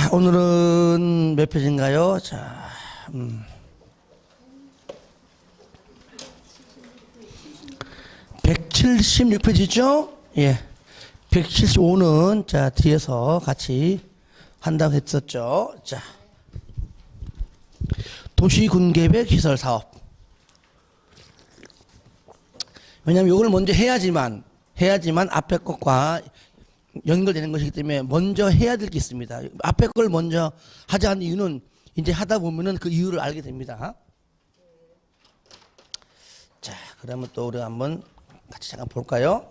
자, 오늘은 몇 페이지인가요? 자, 176페이지죠? 예. 175는 자, 뒤에서 같이 한다고 했었죠. 자, 도시군계획 시설사업. 왜냐하면 이걸 먼저 해야지만 앞에 것과 연결되는 것이기 때문에 먼저 해야 될 게 있습니다. 앞에 걸 먼저 하지 않는 이유는 이제 하다 보면은 그 이유를 알게 됩니다. 자, 그러면 또 우리가 한번 같이 잠깐 볼까요?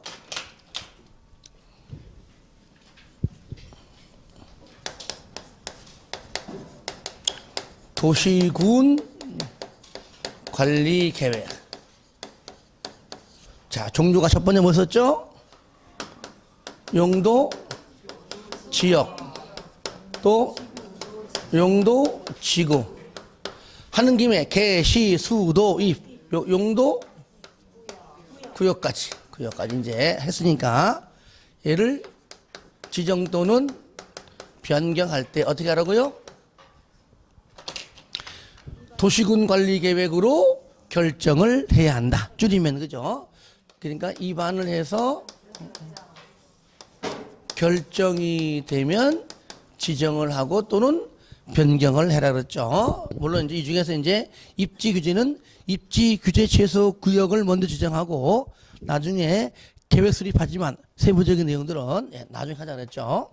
도시군 관리 계획. 자, 종류가 첫 번째 뭐였었죠? 용도, 지역, 또 용도, 지구. 하는 김에 개, 시, 수, 도, 입. 용도, 구역까지 이제 했으니까 얘를 지정 또는 변경할 때 어떻게 하라고요? 도시군 관리 계획으로 결정을 해야 한다. 줄이면 그죠? 그러니까 입안을 해서 결정이 되면 지정을 하고 또는 변경을 해라 그랬죠. 물론 이제 이 중에서 이제 입지 규제는 입지 규제 최소 구역을 먼저 지정하고 나중에 계획 수립하지만 세부적인 내용들은 나중에 하자 그랬죠.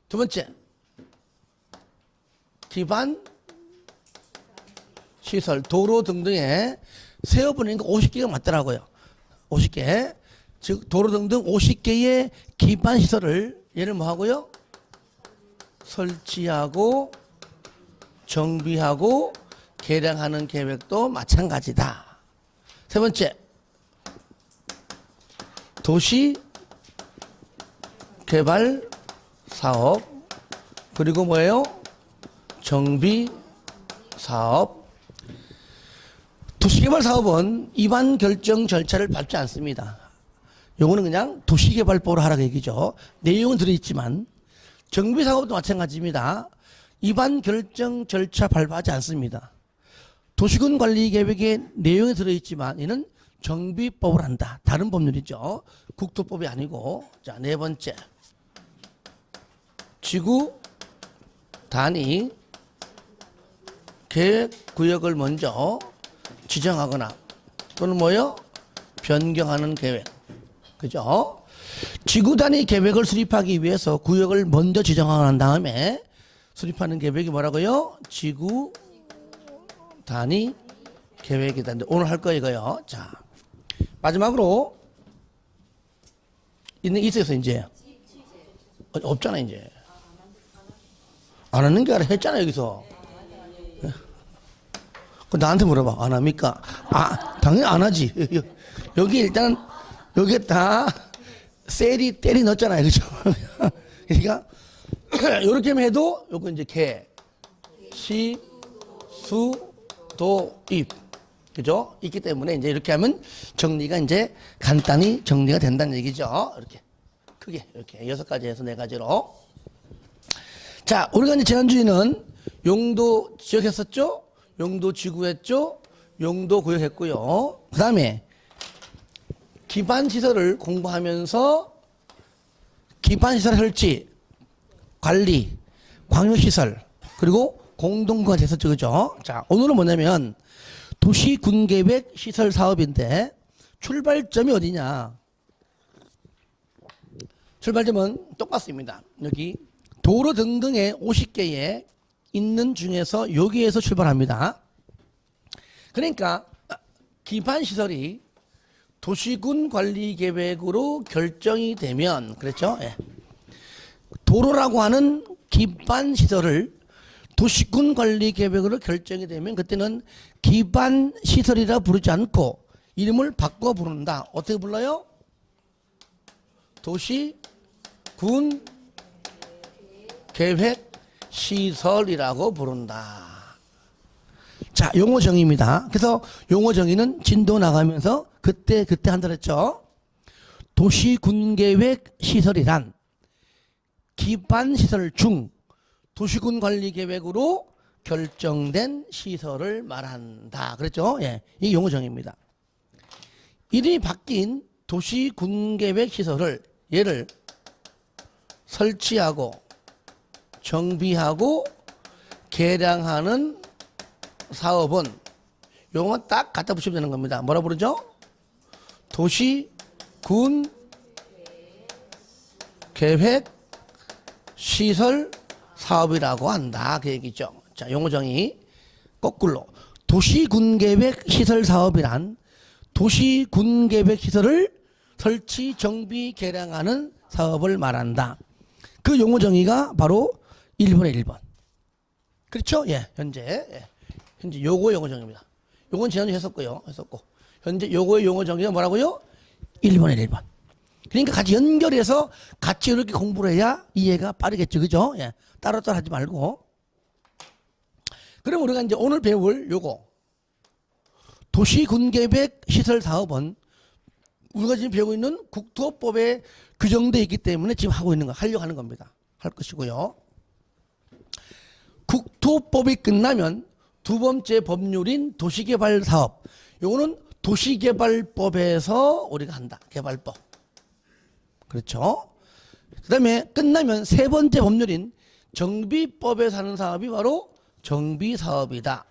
두 번째, 기반 시설, 도로 등등에 세어보니까 50개가 맞더라고요. 50개. 즉 도로 등등 50개의 기반 시설을 얘를 뭐 하고요? 설치하고 정비하고 개량하는 계획도 마찬가지다. 세 번째, 도시 개발 사업, 그리고 뭐예요? 정비 사업. 도시개발 사업은 입안 결정 절차를 밟지 않습니다. 요거는 그냥 도시개발법으로 하라고 얘기죠. 내용은 들어있지만 정비 사업도 마찬가지입니다. 입안 결정 절차 밟아하지 않습니다. 도시군 관리 계획의 내용이 들어있지만 이는 정비법을 한다. 다른 법률이죠. 국토법이 아니고. 자, 네 번째, 지구 단위 계획 구역을 먼저 지정하거나 또는 뭐요? 변경하는 계획. 그죠? 지구 단위 계획을 수립하기 위해서 구역을 먼저 지정한 다음에 수립하는 계획이 뭐라고요? 지구 단위 계획이다. 오늘 할 거 이거요. 자, 마지막으로 있어서 이제 없잖아 이제. 안 하는 게 아니라 했잖아 여기서. 그 나한테 물어봐. 안 합니까? 당연히 안 하지. 여기 일단 여기에 다 셀이 때리 넣었잖아요. 그죠? 그러니까 이렇게만 해도 요거 이제 개, 시, 수, 도, 입. 그죠? 있기 때문에 이제 이렇게 하면 정리가 이제 간단히 정리가 된다는 얘기죠. 이렇게 크게 이렇게 6가지 해서 4가지로. 자, 우리가 이제 지난주에는 용도 지역 했었죠? 용도 지구 했죠? 용도 구역 했고요. 그 다음에 기반시설을 공부하면서 기반시설 설치, 관리, 광역시설, 그리고 공동구가 했었죠. 그죠? 자, 오늘은 뭐냐면 도시군계획 시설 사업인데 출발점이 어디냐? 출발점은 똑같습니다. 여기 도로 등등의 50개에 있는 중에서 여기에서 출발합니다. 그러니까 기반시설이 도시군 관리 계획으로 결정이 되면, 그렇죠? 예. 도로라고 하는 기반시설을 도시군 관리 계획으로 결정이 되면 그때는 기반시설이라 부르지 않고 이름을 바꿔 부른다. 어떻게 불러요? 도시군 계획 시설이라고 부른다. 자, 용어 정의입니다. 그래서 용어 정의는 진도 나가면서 그때 한다 그랬죠. 도시군계획 시설이란 기반시설 중 도시군 관리 계획으로 결정된 시설을 말한다. 그랬죠? 예. 이 용어 정의입니다. 이름이 바뀐 도시군 계획 시설을 얘를 설치하고 정비하고 개량하는 사업은 요것만 딱 갖다 붙이면 되는 겁니다. 뭐라 부르죠? 도시군 계획 시설 사업이라고 한다. 그 얘기죠. 자, 용어 정의 거꾸로 도시군 계획 시설 사업이란 도시군 계획 시설을 설치, 정비, 개량하는 사업을 말한다. 그 용어 정의가 바로 1번에 1번. 그렇죠? 예, 현재. 예. 현재 요거 용어 정의입니다. 요건 지난주에 했었고요. 현재 요거의 용어 정의가 뭐라고요? 1번에 1번. 그러니까 같이 연결해서 같이 이렇게 공부를 해야 이해가 빠르겠죠. 그죠? 예. 따로따로 하지 말고. 그럼 우리가 이제 오늘 배울 요거. 도시군계획 시설사업은 우리가 지금 배우고 있는 국토법에 규정되어 있기 때문에 지금 하고 있는 거, 하려고 하는 겁니다. 할 것이고요. 국토법이 끝나면 두 번째 법률인 도시개발사업. 요거는 도시개발법에서 우리가 한다. 개발법. 그렇죠? 그 다음에 끝나면 세 번째 법률인 정비법에서 하는 사업이 바로 정비사업이다.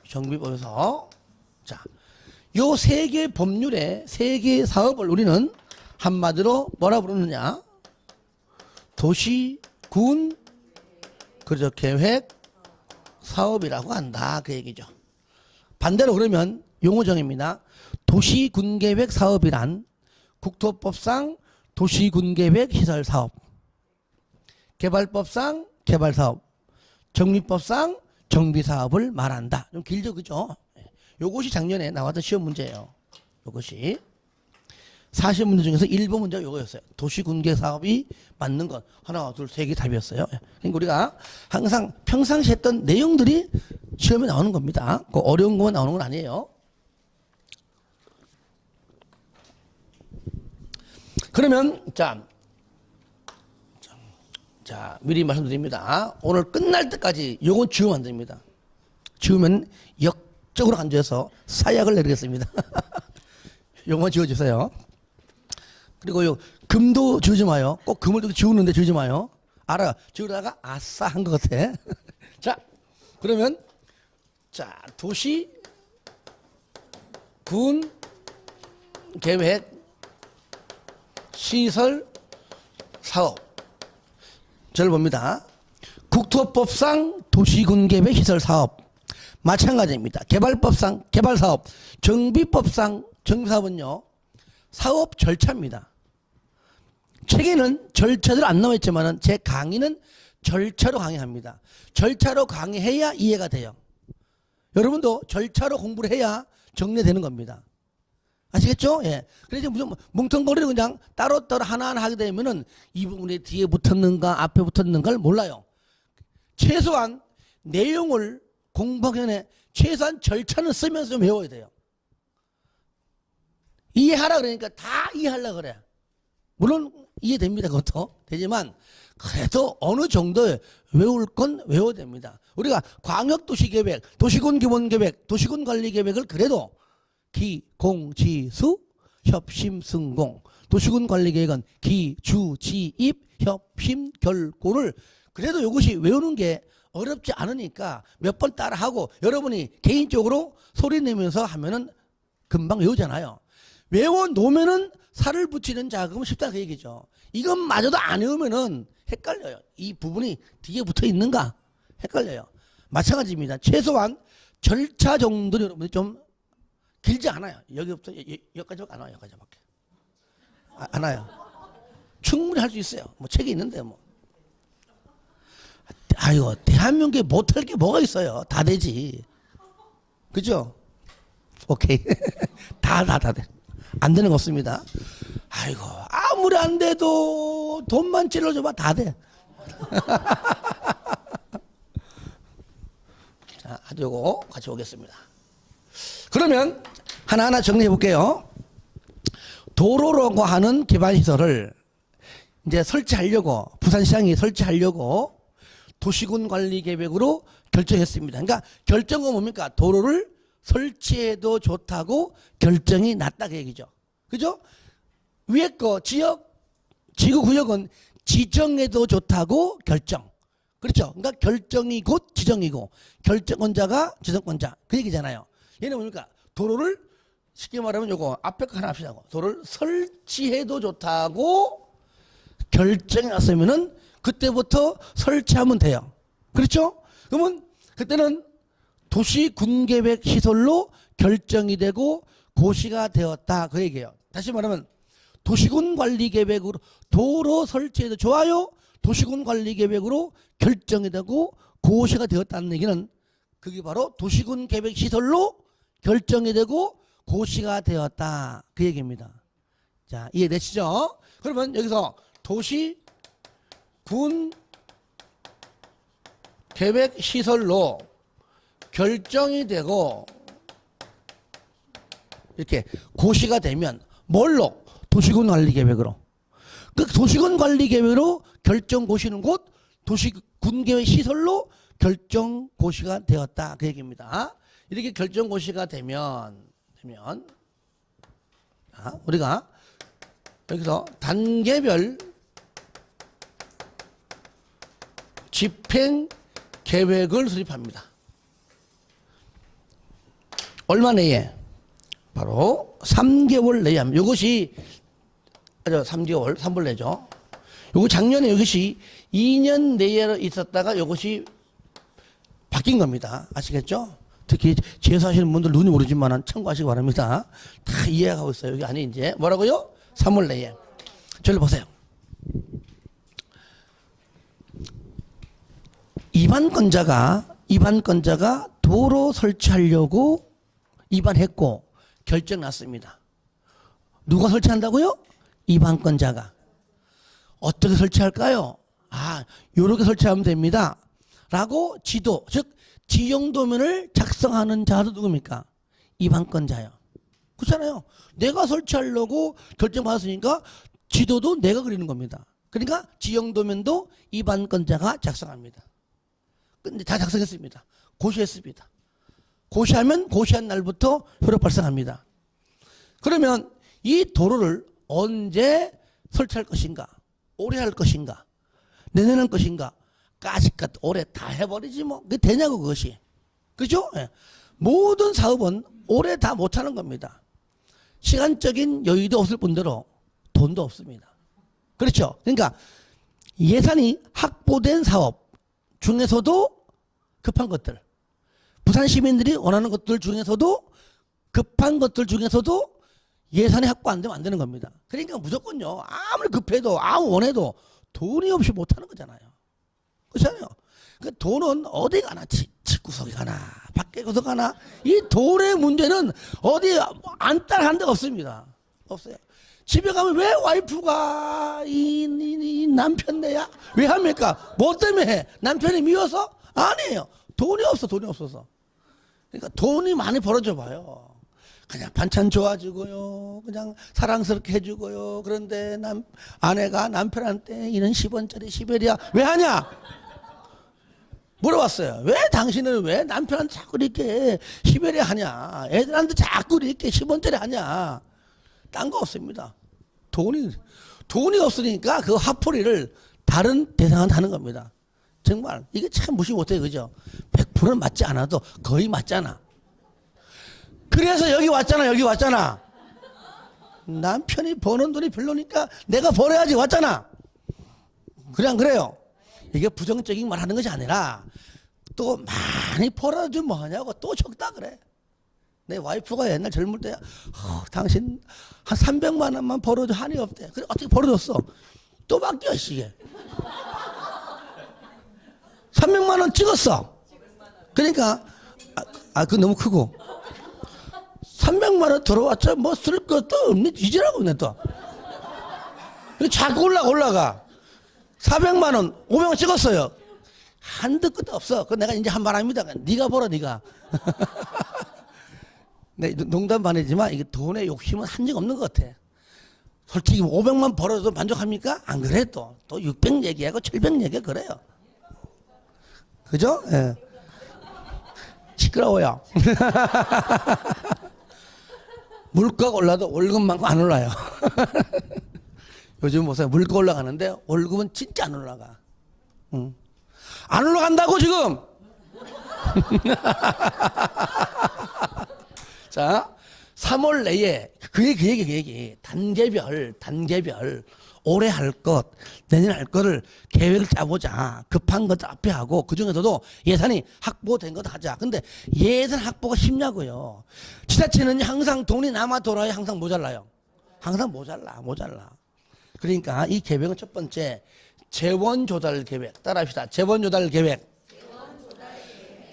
정비법에서. 자, 요 세 개 법률의 세 개 사업을 우리는 한마디로 뭐라 부르느냐? 도시군, 그렇죠. 계획 사업이라고 한다. 그 얘기죠. 반대로 그러면 용어정입니다. 도시군계획 사업이란 국토법상 도시군계획 시설사업, 개발법상 개발사업, 정비법상 정비사업을 말한다. 좀 길죠, 그죠? 요것이 작년에 나왔던 시험 문제예요. 요것이 40문제 중에서 1번 문제가 요거였어요. 도시군계 사업이 맞는 것 하나, 둘, 세 개 답이었어요. 그러니까 우리가 항상 평상시 했던 내용들이 시험에 나오는 겁니다. 그 어려운 것만 나오는 건 아니에요. 그러면 자 미리 말씀드립니다. 오늘 끝날 때까지 요건 지우면 안 됩니다. 지우면 역적으로 간주해서 사약을 내리겠습니다. 요거만 지워주세요. 그리고 요 금도 지우지 마요. 꼭 금을 지우는데 지우지 마요. 알아. 지우다가 아싸 한 것 같아. 자, 그러면 자 도시 군 계획 시설 사업. 저를 봅니다. 국토법상 도시군 계획 시설 사업. 마찬가지입니다. 개발법상 개발사업, 정비법상 정비사업은요 사업 절차입니다. 책에는 절차들 안 나와 있지만은 제 강의는 절차로 강의합니다. 절차로 강의해야 이해가 돼요. 여러분도 절차로 공부를 해야 정리되는 겁니다. 아시겠죠? 예. 그래서 무슨 뭉텅거리를 그냥 따로따로 하나하나 하게 되면은 이 부분에 뒤에 붙었는가 앞에 붙었는가를 몰라요. 최소한 내용을 공부하기 전에 최소한 절차는 쓰면서 좀 외워야 돼요. 이해하라 그러니까 다 이해하려고 그래. 물론 이해됩니다. 그것도 되지만 그래도 어느 정도 외울 건 외워야 됩니다. 우리가 광역도시계획, 도시군기본계획, 도시군관리계획을 그래도 기, 공, 지, 수, 협심, 승공. 도시군관리계획은 기, 주, 지, 입, 협심, 결고를 그래도 이것이 외우는 게 어렵지 않으니까 몇 번 따라하고 여러분이 개인적으로 소리 내면서 하면은 금방 외우잖아요. 외워놓으면은 살을 붙이는 작업은 쉽다 그 얘기죠. 이것마저도 안 외우면은 헷갈려요. 이 부분이 뒤에 붙어 있는가 헷갈려요. 마찬가지입니다. 최소한 절차 정도는 여러분이 좀 길지 않아요. 여기부터 여기까지밖에 안 와요. 여기까지밖에 안 와요. 충분히 할 수 있어요. 뭐 책이 있는데 뭐. 아이고 대한민국에 못할 게 뭐가 있어요. 다 되지. 그죠? 오케이. 다 돼. 안 되는 거 없습니다. 아이고 아무리 안 돼도 돈만 찔러줘봐 다 돼. 자, 요거 같이 오겠습니다. 그러면 하나하나 정리해 볼게요. 도로라고 하는 기반시설을 이제 설치하려고 부산시장이 설치하려고 도시군 관리 계획으로 결정했습니다. 그러니까 결정은 뭡니까? 도로를 설치해도 좋다고 결정이 났다 그 얘기죠. 그죠? 위에 거 지역, 지구구역은 지정해도 좋다고 결정. 그렇죠? 그러니까 결정이 곧 지정이고 결정권자가 지정권자 그 얘기잖아요. 얘는 뭡니까? 도로를 쉽게 말하면 요거 앞에 거 하나 합시다고. 도로를 설치해도 좋다고 결정이 났으면은 그때부터 설치하면 돼요. 그렇죠? 그러면 그때는 도시군계획 시설로 결정이 되고 고시가 되었다 그 얘기예요. 다시 말하면 도시군 관리 계획으로 도로 설치해도 좋아요. 도시군 관리 계획으로 결정이 되고 고시가 되었다는 얘기는 그게 바로 도시군 계획 시설로 결정이 되고 고시가 되었다 그 얘기입니다. 자, 이해되시죠? 그러면 여기서 도시군 계획 시설로 결정이 되고 이렇게 고시가 되면 뭘로? 도시군 관리 계획으로. 그 도시군 관리 계획으로 결정 고시는 곧 도시군 계획 시설로 결정 고시가 되었다 그 얘기입니다. 이렇게 결정 고시가 되면 우리가 여기서 단계별 집행 계획을 수립합니다. 얼마 내에? 바로 3개월 내에 합니다. 이것이 3개월, 3월 내죠. 요거 작년에 이것이 2년 내에 있었다가 이것이 바뀐 겁니다. 아시겠죠? 특히 제사하시는 분들 눈이 오르지만 참고하시기 바랍니다. 다 이해하고 있어요. 여기 안에 이제 뭐라고요? 3월 내에. 저를 보세요. 입안권자가 도로 설치하려고 입안했고 결정 났습니다. 누가 설치한다고요? 입안권자가. 어떻게 설치할까요? 요렇게 설치하면 됩니다. 라고 지도, 즉 지형도면을 작성하는 자도 누굽니까? 입안권자요. 그렇잖아요. 내가 설치하려고 결정받았으니까 지도도 내가 그리는 겁니다. 그러니까 지형도면도 입안권자가 작성합니다. 근데 다 작성했습니다. 고시했습니다. 고시하면 고시한 날부터 효력 발생합니다. 그러면 이 도로를 언제 설치할 것인가? 올해 할 것인가? 내년에 할 것인가? 까짓것 올해 다 해버리지 뭐. 그게 되냐고 그것이. 그죠? 예. 모든 사업은 올해 다 못하는 겁니다. 시간적인 여유도 없을 뿐더러 돈도 없습니다. 그렇죠? 그러니까 예산이 확보된 사업 중에서도 급한 것들, 부산 시민들이 원하는 것들 중에서도 급한 것들 중에서도 예산이 확보 안 되면 안 되는 겁니다. 그러니까 무조건요, 아무리 급해도 아무 원해도 돈이 없이 못하는 거잖아요. 그렇잖아요. 그 돈은 어디 가나, 집구석에 가나 밖에 구석 가나 이 돈의 문제는 어디 안 따라한 데가 없습니다. 없어요. 집에 가면 왜 와이프가 이 남편 내야? 왜 합니까? 뭐 때문에 해? 남편이 미워서? 아니에요. 돈이 없어, 돈이 없어서. 그러니까 돈이 많이 벌어져 봐요. 그냥 반찬 좋아지고요. 그냥 사랑스럽게 해주고요. 그런데 아내가 남편한테 이런 10원짜리 시베리아 왜 하냐? 물어봤어요. 왜 당신은 왜 남편한테 자꾸 이렇게 시베리아 하냐? 애들한테 자꾸 이렇게 10원짜리 하냐? 딴 거 없습니다. 돈이 없으니까 그 화풀이를 다른 대상한테 하는 겁니다. 정말 이게 참 무시 못해요. 그죠? 100%는 맞지 않아도 거의 맞잖아. 그래서 여기 왔잖아. 남편이 버는 돈이 별로니까 내가 벌어야지 왔잖아. 그냥 그래요. 이게 부정적인 말 하는 것이 아니라 또 많이 벌어주면 뭐하냐고 또 적다 그래. 내 와이프가 옛날 젊을 때 당신 한 300만 원만 벌어줘 한이 없대. 그래 어떻게 벌어줬어? 또 바뀌어 이게. 300만 원 찍었어. 그러니까 그거 너무 크고 300만 원 들어왔자 뭐 쓸 것도 없네. 이지라고 내 또. 자꾸 올라가. 400만 원, 500만 원 찍었어요. 한도 끝도 없어. 그 내가 이제 한 말 합니다. 네가 벌어, 네가. 네, 농담 반이지만 이게 돈에 욕심은 한 적 없는 것 같아. 솔직히 500만 벌어도 만족합니까? 안 그래 또 600 얘기하고 700 얘기하고 그래요. 그죠? 예. 시끄러워요. 물가가 올라도 월급만큼 안 올라요. 요즘 보세요. 물가 올라가는데 월급은 진짜 안 올라가. 응. 안 올라간다고 지금. 자, 3월 내에 그 얘기 단계별 올해 할 것, 내년 할 거를 계획을 짜보자. 급한 것 앞에 하고 그 중에서도 예산이 확보된 것 하자. 근데 예산 확보가 쉽냐고요. 지자체는 항상 돈이 남아 돌아야 항상 모자라요. 항상 모자라. 그러니까 이 계획은 첫 번째 재원 조달 계획. 따라합시다. 재원 조달 계획.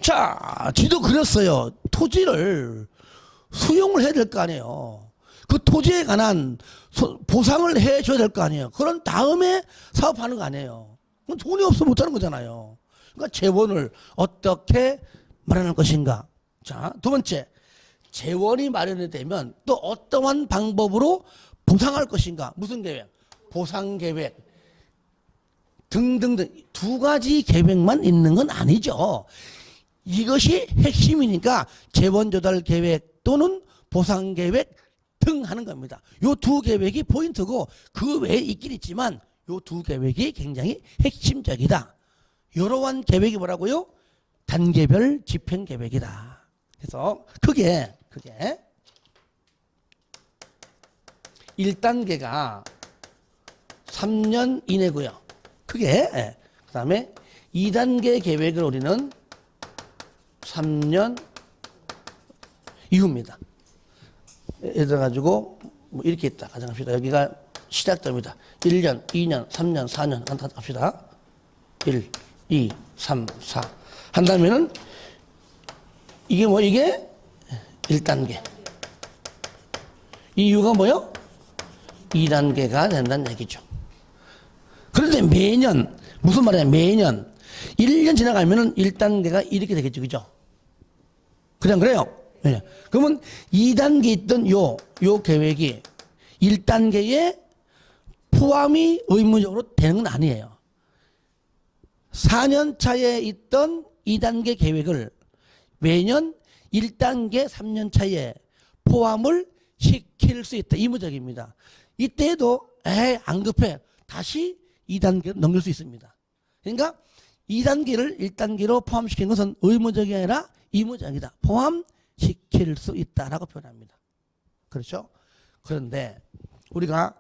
자, 지도 그렸어요. 토지를 수용을 해야 될 거 아니에요. 그 토지에 관한 보상을 해줘야 될 거 아니에요. 그런 다음에 사업하는 거 아니에요. 돈이 없어 못하는 거잖아요. 그러니까 재원을 어떻게 마련할 것인가. 자, 두 번째, 재원이 마련이 되면 또 어떠한 방법으로 보상할 것인가. 무슨 계획? 보상 계획 등등등. 두 가지 계획만 있는 건 아니죠. 이것이 핵심이니까 재원 조달 계획 또는 보상 계획 등 하는 겁니다. 요 두 계획이 포인트고 그 외에 있긴 있지만 요 두 계획이 굉장히 핵심적이다. 이러한 계획이 뭐라고요? 단계별 집행 계획이다. 그래서 크게 1단계가 3년 이내고요. 크게. 그 다음에 2단계 계획을 우리는 3년 이후입니다. 예를 들어 가지고 뭐 이렇게 있다 가정합시다. 여기가 시작됩니다. 1년, 2년, 3년, 4년 합시다. 1, 2, 3, 4 한다면은 이게 1단계. 이유가 뭐요? 2단계가 된다는 얘기죠. 그런데 매년 무슨 말이야? 매년 1년 지나가면은 1단계가 이렇게 되겠죠. 그죠? 그냥 그래요. 네. 그러면 2단계 있던 요 계획이 1단계에 포함이 의무적으로 되는 건 아니에요. 4년 차에 있던 2단계 계획을 매년 1단계 3년 차에 포함을 시킬 수 있다. 의무적입니다. 이때도 안 급해. 다시 2단계로 넘길 수 있습니다. 그러니까 2단계를 1단계로 포함시킨 것은 의무적이 아니라 의무적이다. 포함시킬 수 있다라고 표현합니다. 그렇죠? 그런데 우리가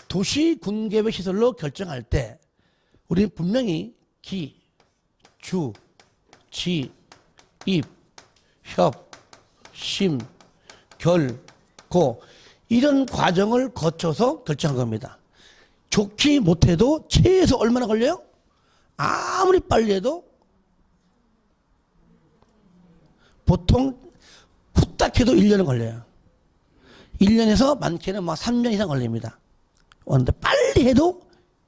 도시군계획시설로 결정할 때 우리는 분명히 기, 주, 지, 입, 협, 심, 결, 고 이런 과정을 거쳐서 결정한 겁니다. 좋게 못해도 최소 얼마나 걸려요? 아무리 빨리 해도 보통 후딱 해도 1년은 걸려요. 1년에서 많게는 막 3년 이상 걸립니다. 그런데 빨리 해도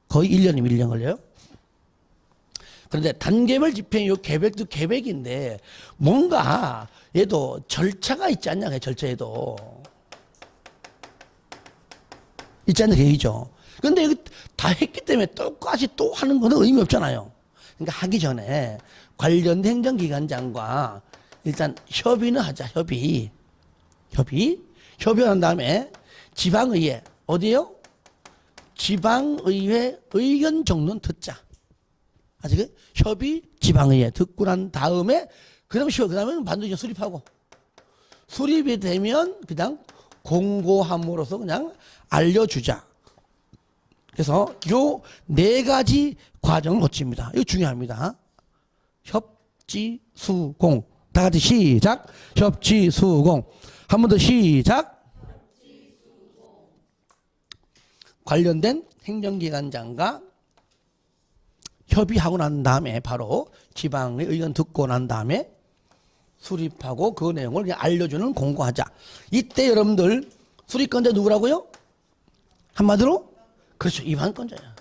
거의 1년이면 1년 걸려요. 그런데 단계별 집행 요 계획도 계획인데 뭔가 얘도 절차가 있지 않냐. 절차에도 있지 않냐 계획이죠. 그런데 여기 다 했기 때문에 똑같이 또 하는 거는 의미 없잖아요. 그러니까 하기 전에 관련 행정기관장과 일단 협의는 하자. 협의한 다음에 지방의회 어디요? 지방의회 의견 정론 듣자. 아직 협의 지방의회 듣고 난 다음에 그다음에 반드시 수립하고 수립이 되면 그냥 공고함으로써 그냥 알려주자. 그래서 요 네 가지 과정을 거칩니다. 이거 중요합니다. 협지수공. 다 같이 시작. 협지수공. 한 번 더 시작. 관련된 행정기관장과 협의하고 난 다음에 바로 지방의 의견 듣고 난 다음에 수립하고 그 내용을 그냥 알려주는 공고하자. 이때 여러분들 수립권자 누구라고요? 한마디로? 그렇죠. 입안권자야.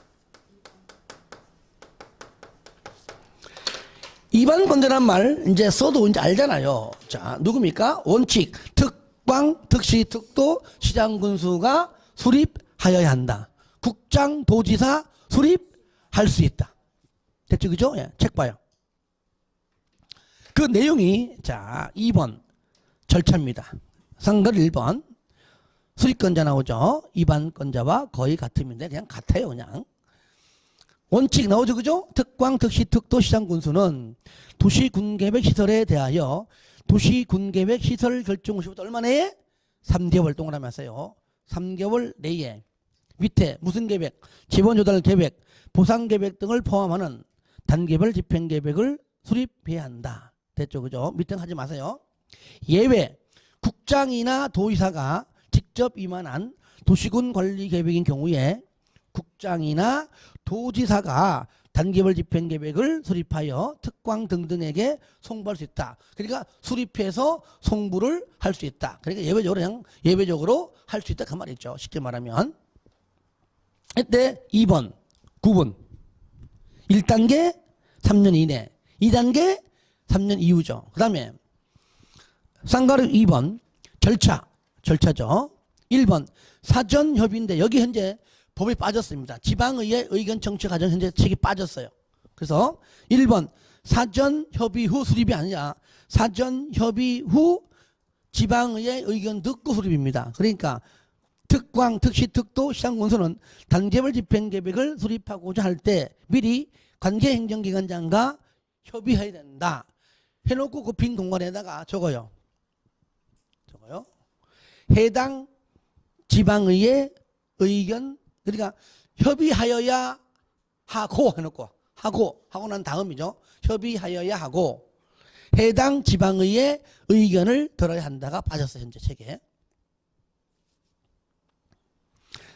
입안권자란 말 이제 써도 이제 알잖아요. 자, 누굽니까? 원칙, 특광, 특시, 특도, 시장 군수가 수립하여야 한다. 국장, 도지사 수립할 수 있다. 됐죠, 그죠? 예, 책 봐요. 그 내용이 자 2번 절차입니다. 상글 1번 수립권자 나오죠. 위반권자와 거의 같음인데 그냥 같아요. 그냥 원칙 나오죠. 그죠? 특광, 특시, 특도, 시장군수는 도시군계획 시설에 대하여 도시군계획 시설 결정 후부터 얼마 내에? 3개월 동안 하면서요. 3개월 내에 밑에 무슨 계획? 지원조달 계획, 보상계획 등을 포함하는 단계별 집행계획을 수립해야 한다. 됐죠? 그죠? 밑에 하지 마세요. 예외 국장이나 도의사가 직접 위반한 도시군 관리 계획인 경우에 국장이나 도지사가 단계별 집행계획을 수립하여 특광 등등에게 송부할 수 있다. 그러니까 수립해서 송부를 할 수 있다. 그러니까 예외적으로 그냥 예외적으로 할 수 있다. 그 말이죠. 쉽게 말하면. 이때 2번, 9번 1단계 3년 이내, 2단계 3년 이후죠. 그 다음에 쌍가루 2번 절차죠. 1번 사전협의인데 여기 현재 법이 빠졌습니다. 지방의회 의견 청취 과정 현재 책이 빠졌어요. 그래서 1번 사전협의 후 수립이 아니라 사전협의 후 지방의회 의견 듣고 수립입니다. 그러니까 특광, 특시, 특도, 시장군수는 단계별 집행계획을 수립하고자 할 때 미리 관계행정기관장과 협의해야 된다. 해놓고 그 빈 공간에다가 적어요. 해당 지방의회 의견, 그러니까 협의하여야 하고 해놓고 하고 난 다음이죠. 협의하여야 하고 해당 지방의회 의견을 들어야 한다가 빠졌어요. 현재 책에.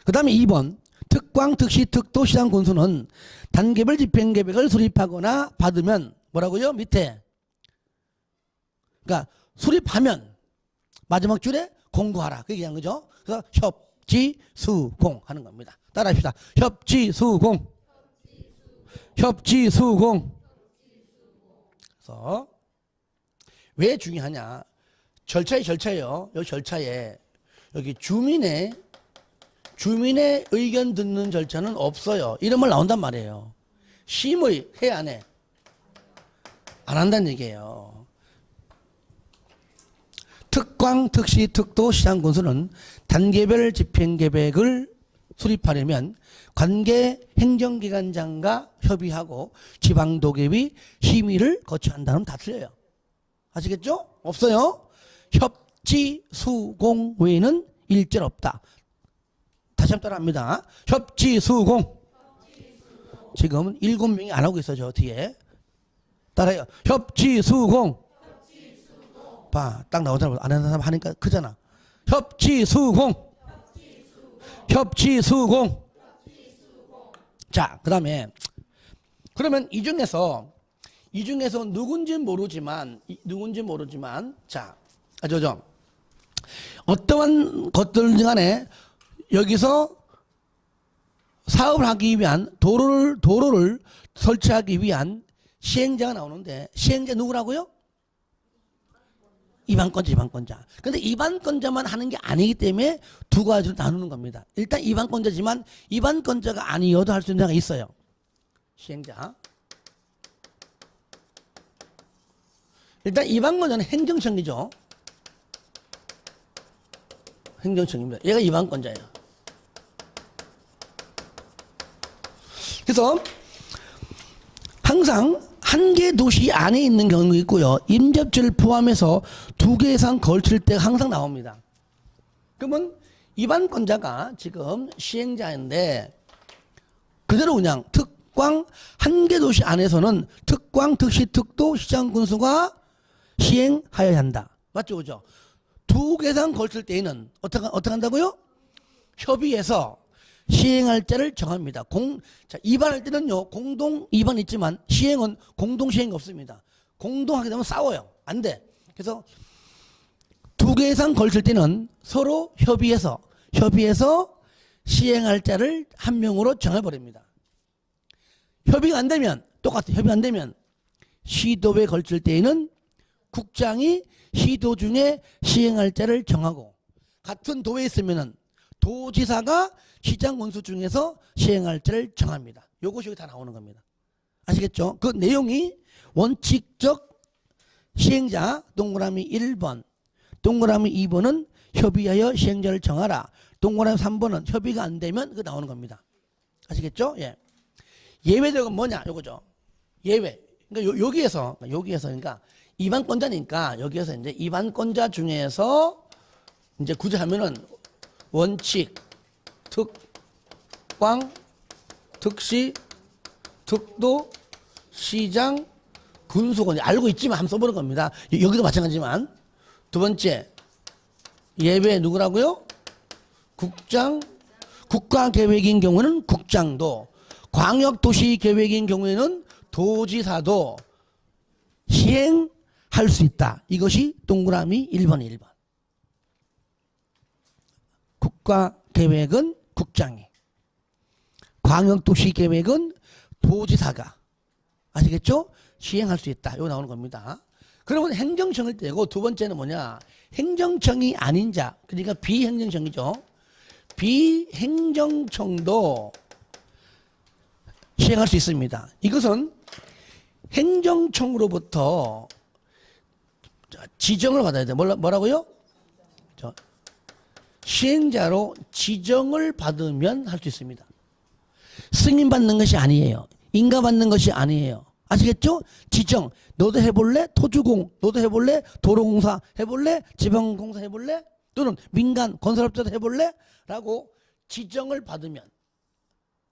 그 다음에 2번 특광, 특시, 특도, 시장군수는 단계별 집행계획을 수립하거나 받으면 뭐라고요? 밑에 그러니까 수립하면 마지막 줄에 공고하라. 그 얘기한 거죠. 그래서 협지수공 하는 겁니다. 따라합시다. 협지수공. 그래서 왜 중요하냐? 절차예요. 여기 절차에 여기 주민의 의견 듣는 절차는 없어요. 이런 말 나온단 말이에요. 심의 해 안 해? 안 한다는 얘기예요. 특광, 특시, 특도, 시장군수는 단계별 집행계획을 수립하려면 관계 행정기관장과 협의하고 지방도계위 심의를 거쳐야 한다면 다 틀려요. 아시겠죠? 없어요. 협지수공 외에는 일절 없다. 다시 한번 따라합니다. 협지수공. 지금 7명이 안 하고 있어요. 저 뒤에. 따라해요. 협지수공. 봐, 딱 나오잖아. 안 하는 사람 하니까 크잖아. 협지수공. 자, 그 다음에 그러면 이 중에서 누군지 모르지만 자, 어떠한 것들 중 안에 여기서 사업을 하기 위한 도로를 설치하기 위한 시행자가 나오는데 시행자 누구라고요? 위반권자. 근데 위반권자만 하는 게 아니기 때문에 두 가지로 나누는 겁니다. 일단 위반권자지만 위반권자가 아니어도 할 수 있는 자가 있어요. 시행자. 일단 위반권자는 행정청이죠. 행정청입니다. 얘가 위반권자예요. 그래서 항상 한 개 도시 안에 있는 경우 있고요. 임접지를 포함해서 2개 이상 걸칠 때가 항상 나옵니다. 그러면 위반권자가 지금 시행자인데 그대로 그냥 특광 한 개 도시 안에서는 특광, 특시, 특도, 시장군수가 시행하여야 한다. 맞죠? 그죠? 2개 이상 걸칠 때에는 어떻게 한다고요? 협의해서 시행할 자를 정합니다. 자, 위반할 때는요, 공동 위반 있지만 시행은 공동 시행이 없습니다. 공동하게 되면 싸워요. 안 돼. 그래서 2개 이상 걸칠 때는 서로 협의해서 시행할 자를 한 명으로 정해버립니다. 협의가 안 되면 똑같아요. 협의가 안 되면 시도에 걸칠 때에는 국장이 시도 중에 시행할 자를 정하고 같은 도에 있으면은 도지사가 시장 군수 중에서 시행할 자를 정합니다. 요것이 여기 다 나오는 겁니다. 아시겠죠? 그 내용이 원칙적 시행자 동그라미 1번, 동그라미 2번은 협의하여 시행자를 정하라. 동그라미 3번은 협의가 안 되면 그거 나오는 겁니다. 아시겠죠? 예. 예외적은 뭐냐? 요거죠. 예외. 그러니까 여기에서 그러니까 이반권자니까 여기에서 이제 이반권자 중에서 이제 굳이 하면은 원칙, 특광, 특시, 특도, 시장, 군수권 알고 있지만 한번 써보는 겁니다. 여기도 마찬가지지만 두 번째 예외 누구라고요? 국장, 국가계획인 경우는 국장도, 광역도시계획인 경우에는 도지사도 시행할 수 있다. 이것이 동그라미 1번 1번. 국가계획은 국장이, 광역도시계획은 도지사가, 아시겠죠? 시행할 수 있다. 이거 나오는 겁니다. 그러면 행정청일 때고, 두 번째는 뭐냐? 행정청이 아닌 자, 그러니까 비행정청이죠. 비행정청도 시행할 수 있습니다. 이것은 행정청으로부터 지정을 받아야 돼요. 뭐라고요? 시행자로 지정을 받으면 할 수 있습니다. 승인받는 것이 아니에요. 인가받는 것이 아니에요. 아시겠죠? 지정. 너도 해볼래? 토주공. 너도 해볼래? 도로공사 해볼래? 지방공사 해볼래? 또는 민간 건설업자도 해볼래? 라고 지정을 받으면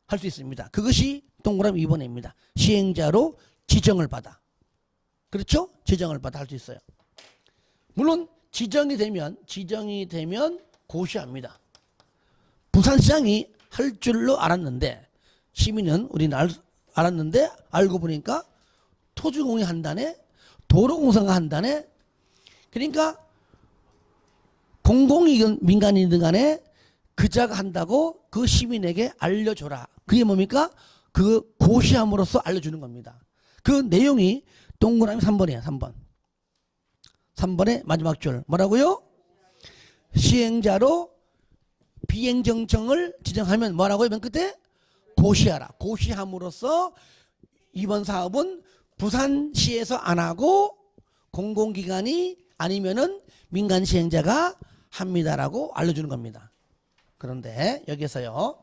할 수 있습니다. 그것이 동그라미 2번입니다. 시행자로 지정을 받아. 그렇죠? 지정을 받아 할 수 있어요. 물론 지정이 되면 고시합니다. 부산시장이 할 줄로 알았는데, 시민은 우리는 알았는데 알고 보니까 토주공이 한다네, 도로공사가 한다네. 그러니까 공공이든 민간이든 간에 그자가 한다고 그 시민에게 알려줘라. 그게 뭡니까? 그 고시함으로써 알려주는 겁니다. 그 내용이 동그라미 3번이에요. 3번. 3번의 마지막 줄 뭐라고요? 시행자로 비행정청을 지정하면 뭐라고요? 맨 끝에 고시하라. 고시함으로써 이번 사업은 부산시에서 안 하고 공공기관이 아니면은 민간 시행자가 합니다라고 알려주는 겁니다. 그런데 여기서요,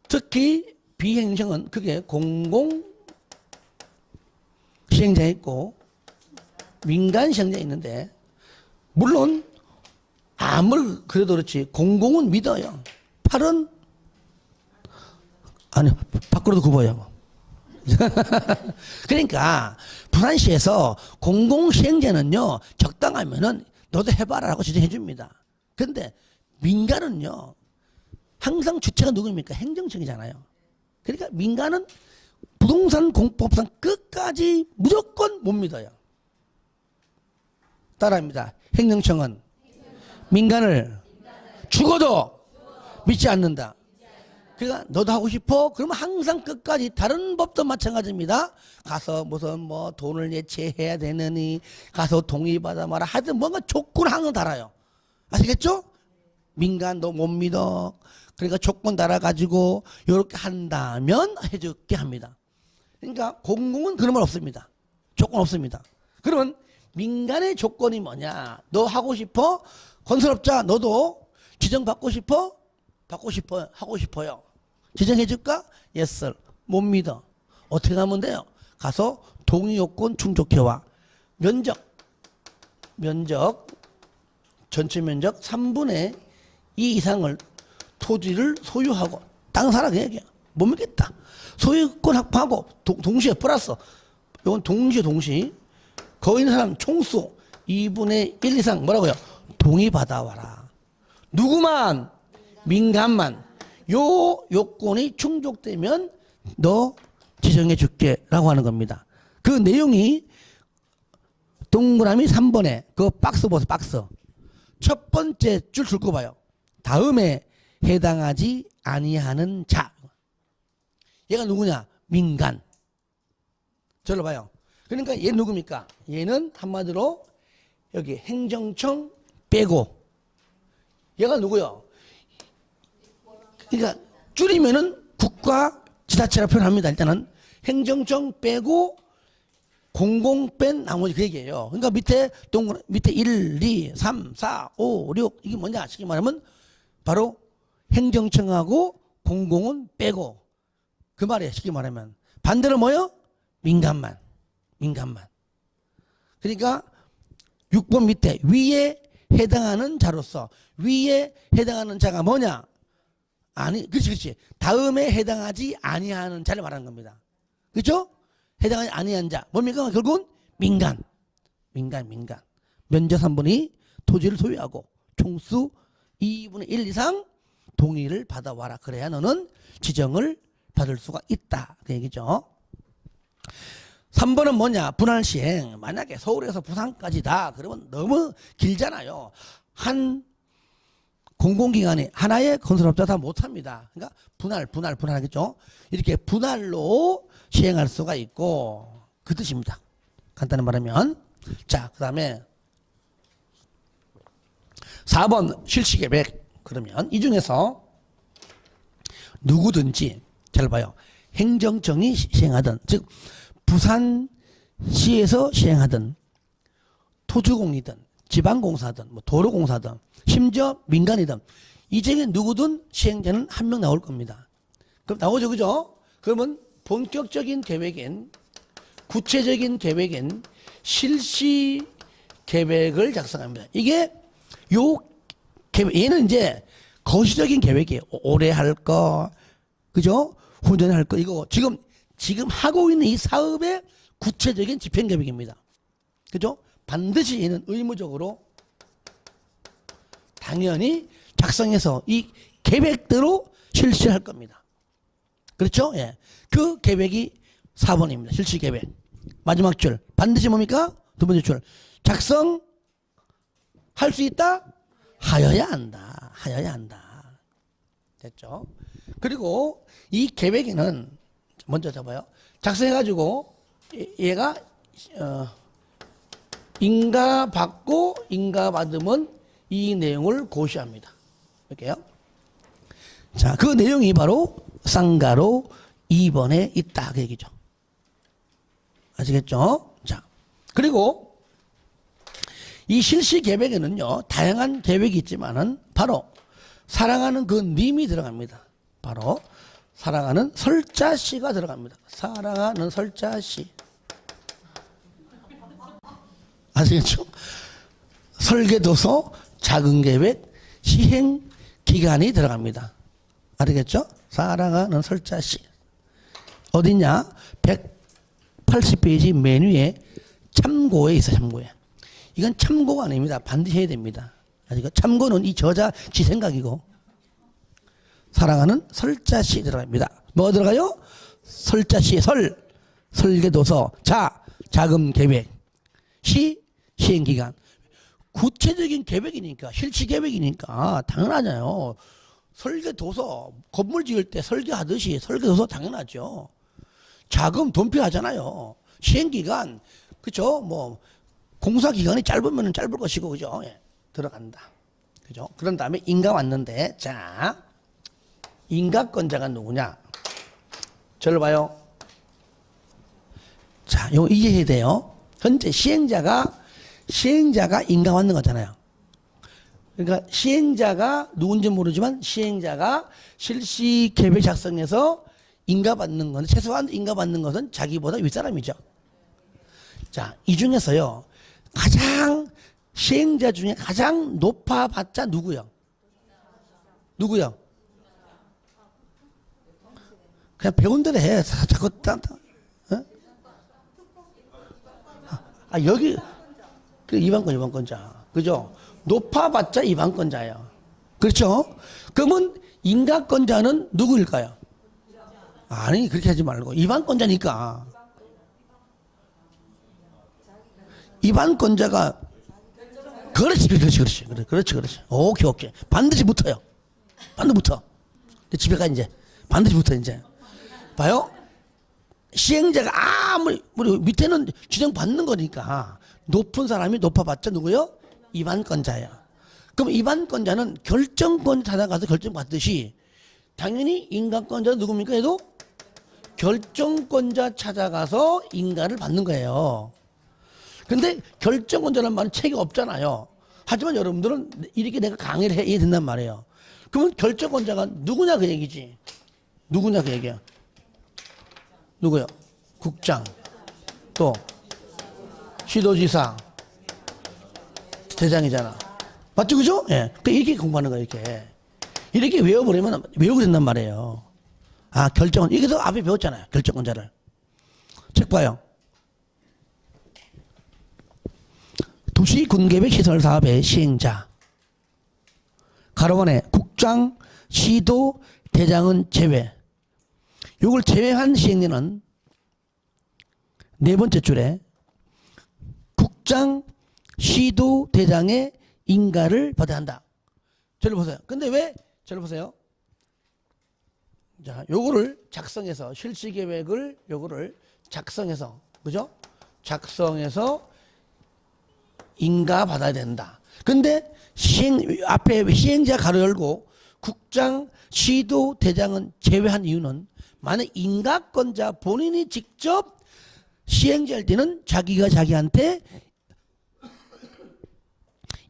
특히 비행정은 그게 공공 시행자 있고 민간 시행자 있는데, 물론 아무리 그래도 그렇지 공공은 믿어요. 팔은 아니 밖으로도 굽어요. 그러니까 부산시에서 공공시행자는요 적당하면은 너도 해봐라라고 지정해 줍니다. 그런데 민간은요 항상 주체가 누구입니까? 행정청이잖아요. 그러니까 민간은 부동산 공법상 끝까지 무조건 못 믿어요. 따라합니다. 행정청은 민간을 죽어도 믿지 않는다. 그러니까 너도 하고 싶어? 그러면 항상 끝까지, 다른 법도 마찬가지입니다. 가서 무슨 뭐 돈을 예치해야 되느니 가서 동의받아 마라 하여튼 뭔가 조건 항상 달아요. 아시겠죠? 민간 너 못 믿어. 그러니까 조건 달아가지고 이렇게 한다면 해줄게 합니다. 그러니까 공공은 그런 말 없습니다. 조건 없습니다. 그러면 민간의 조건이 뭐냐? 너 하고 싶어? 건설업자 너도 지정받고 싶어? 받고 싶어요. 하고 싶어요. 지정해줄까? Yes, sir. 못 믿어. 어떻게 하면 돼요? 가서 동의 요건 충족해와. 면적, 전체 면적 3분의 2 이상을 토지를 소유하고, 땅 사라 그 얘기야. 못 믿겠다. 소유권 확보하고 동시에 플러스, 이건 동시 거기 있는 사람 총수 2분의 1 이상 뭐라고요? 동의 받아와라. 누구만? 민간만. 요 요건이 충족되면 너 지정해 줄게 라고 하는 겁니다. 그 내용이 동그라미 3번에 그 박스 보세요. 박스 첫 번째 줄 줄 거 봐요. 다음에 해당하지 아니하는 자. 얘가 누구냐? 민간. 저를 봐요. 그러니까 얘 누굽니까? 얘는 한마디로 여기 행정청 빼고, 얘가 누구요? 그러니까 줄이면은 국가 지자체라 표현합니다. 일단은 행정청 빼고 공공 뺀 나머지 그 얘기예요. 그러니까 밑에 1, 2, 3, 4, 5, 6 이게 뭐냐? 쉽게 말하면 바로 행정청하고 공공은 빼고 그 말이에요. 쉽게 말하면 반대로 뭐요? 민간만. 그러니까 6번 밑에 위에 해당하는 자로서 위에 해당하는 자가 뭐냐? 아니, 그렇지. 다음에 해당하지 아니하는 자를 말하는 겁니다. 그렇죠? 해당하지 아니한 자. 뭡니까? 결국은 민간. 면적 3분의 토지를 소유하고 총수 2분의 1 이상 동의를 받아와라. 그래야 너는 지정을 받을 수가 있다. 그 얘기죠. 3번은 뭐냐? 분할 시행. 만약에 서울에서 부산까지다. 그러면 너무 길잖아요. 한 공공기관이 하나의 건설업자 다 못합니다. 그러니까 분할하겠죠. 이렇게 분할로 시행할 수가 있고 그 뜻입니다. 간단히 말하면. 자, 그 다음에 4번 실시계획. 그러면 이 중에서 누구든지 잘 봐요. 행정청이 시행하든 즉 부산시에서 시행하든 토주공이든 지방공사든 뭐 도로공사든 심지어 민간이든 이 중에 누구든 시행자는 한 명 나올 겁니다. 그럼 나오죠, 그죠? 그러면 본격적인 계획인 구체적인 계획인 실시 계획을 작성합니다. 이게 요 계획, 얘는 이제 거시적인 계획이에요. 오래 할 거, 그죠? 후전할 거, 이거 지금 하고 있는 이 사업의 구체적인 집행 계획입니다. 그죠? 반드시 얘는 의무적으로 당연히 작성해서 이 계획대로 실시할 겁니다. 그렇죠? 예. 그 계획이 4번입니다. 실시 계획. 마지막 줄. 반드시 뭡니까? 두 번째 줄. 작성할 수 있다? 하여야 한다. 됐죠? 그리고 이 계획에는 먼저 잡아요. 작성해가지고 얘가 인가 받고 인가 받으면 이 내용을 고시합니다. 이렇게요. 자, 그 내용이 바로 쌍가로 2번에 있다 그 얘기죠. 아시겠죠? 자, 그리고 이 실시 계획에는요 다양한 계획이 있지만은 바로 사랑하는 그 님이 들어갑니다. 바로 사랑하는 설자씨가 들어갑니다. 사랑하는 설자씨. 아시겠죠? 설계도서, 작은계획, 시행기간이 들어갑니다. 알겠죠? 사랑하는 설자씨. 어디냐? 180페이지 맨 위에 참고에 있어요. 참고에. 이건 참고가 아닙니다. 반드시 해야 됩니다. 아시죠? 참고는 이 저자 지 생각이고 사랑하는 설자씨 들어갑니다. 뭐가 들어가요? 설자씨, 설계도서, 자금계획, 시행기간. 구체적인 계획이니까, 실시계획이니까 당연하잖아요. 설계도서, 건물 지을 때 설계하듯이 설계도서 당연하죠. 자금 돈 필요하잖아요. 시행기간, 그죠? 뭐 공사기간이 짧으면 짧을 것이고, 그죠? 예, 들어간다. 그죠? 그런 다음에 인가 왔는데, 자, 인가권자가 누구냐? 저를 봐요. 자, 이거 이해해야 돼요. 현재 시행자가 인가 왔는 거잖아요. 그러니까 시행자가 누군지 모르지만 시행자가 실시 계획 작성해서 인가받는 건 최소한 인가받는 것은 자기보다 윗사람이죠. 자, 이 중에서요 가장 시행자 중에 가장 높아봤자 누구요? 그냥 배운 대로 해. 자꾸 여기 그 이반권자. 그죠? 높아봤자 이반권자예요. 그렇죠? 그러면 인가권자는 누구일까요? 아니, 그렇게 하지 말고 이반권자니까. 이반권자가 그렇지. 오케이. 반드시 붙어요. 반드시 붙어. 집에 가 이제. 반드시 붙어 이제. 봐요. 시행자가 아무리 밑에는 지정받는 거니까 높은 사람이 높아봤자 누구요? 이반권자예요. 그럼 이반권자는 결정권 찾아가서 결정받듯이 당연히 인가권자는 누굽니까? 해도 결정권자 찾아가서 인가를 받는 거예요. 근데 결정권자라는 말은 책이 없잖아요. 하지만 여러분들은 이렇게 내가 강의를 해야 된단 말이에요. 그러면 결정권자가 누구냐 그 얘기지. 누구냐 그 얘기야. 누구요? 국장, 또 시도지사, 대장이잖아. 맞죠, 그죠? 예. 그러니까 이렇게 공부하는 거예요, 이렇게. 이렇게 외워버리면 외우게 된단 말이에요. 아, 결정은, 여기서 앞에 배웠잖아요. 결정권자를. 책 봐요. 도시군계획시설사업의 시행자. 가로원에 국장, 시도, 대장은 제외. 요걸 제외한 시행령은 네 번째 줄에 국장, 시도, 대장의 인가를 받아야 한다. 저를 보세요. 근데 왜? 저를 보세요. 자, 요거를 작성해서 실시계획을 요거를 작성해서 그죠? 작성해서 인가 받아야 된다. 근데 앞에 시행자 가로 열고 국장, 시도, 대장은 제외한 이유는 만약 인가권자 본인이 직접 시행자일 때는 자기가 자기한테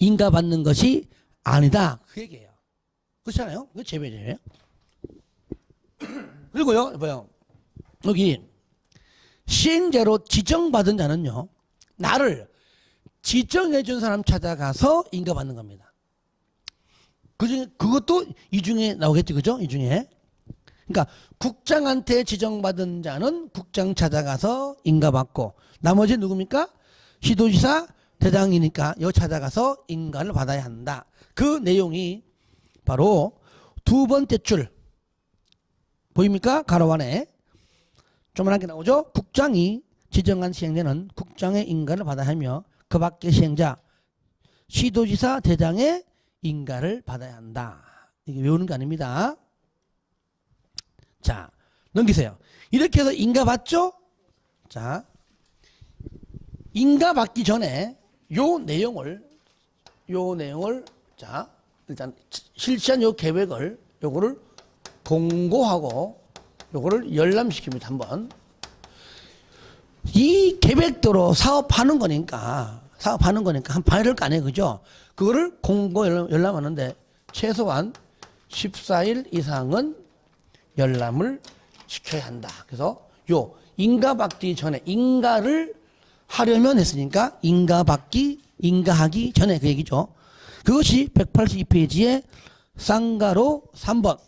인가 받는 것이 아니다. 그 얘기예요. 그렇잖아요. 그 제외예요. 그리고요, 뭐요? 여기 시행자로 지정받은 자는요, 나를 지정해준 사람 찾아가서 인가 받는 겁니다. 그것도 이 중에 나오겠죠, 그죠? 이 중에. 그러니까 국장한테 지정받은 자는 국장 찾아가서 인가 받고, 나머지 누굽니까? 시도지사, 대장이니까 여 찾아가서 인가를 받아야 한다. 그 내용이 바로 두 번째 줄 보입니까? 가로 안에 조그맣게 게 나오죠? 국장이 지정한 시행자는 국장의 인가를 받아야 하며 그 밖의 시행자 시도지사 대장의 인가를 받아야 한다. 이게 외우는 게 아닙니다. 자, 넘기세요. 이렇게 해서 인가 받죠? 자, 인가 받기 전에 요 내용을 자, 일단 실시한 요 계획을 요거를 공고하고 요거를 열람시킵니다. 한번. 이 계획대로 사업하는 거니까 한 봐야 될 거 아니에요. 그죠? 그거를 공고 열람하는데 최소한 14일 이상은 열람을 시켜야 한다. 그래서 요 인가 받기 전에 인가를 하려면 했으니까 인가하기 전에 그 얘기죠. 그것이 182페이지에 쌍가로 3번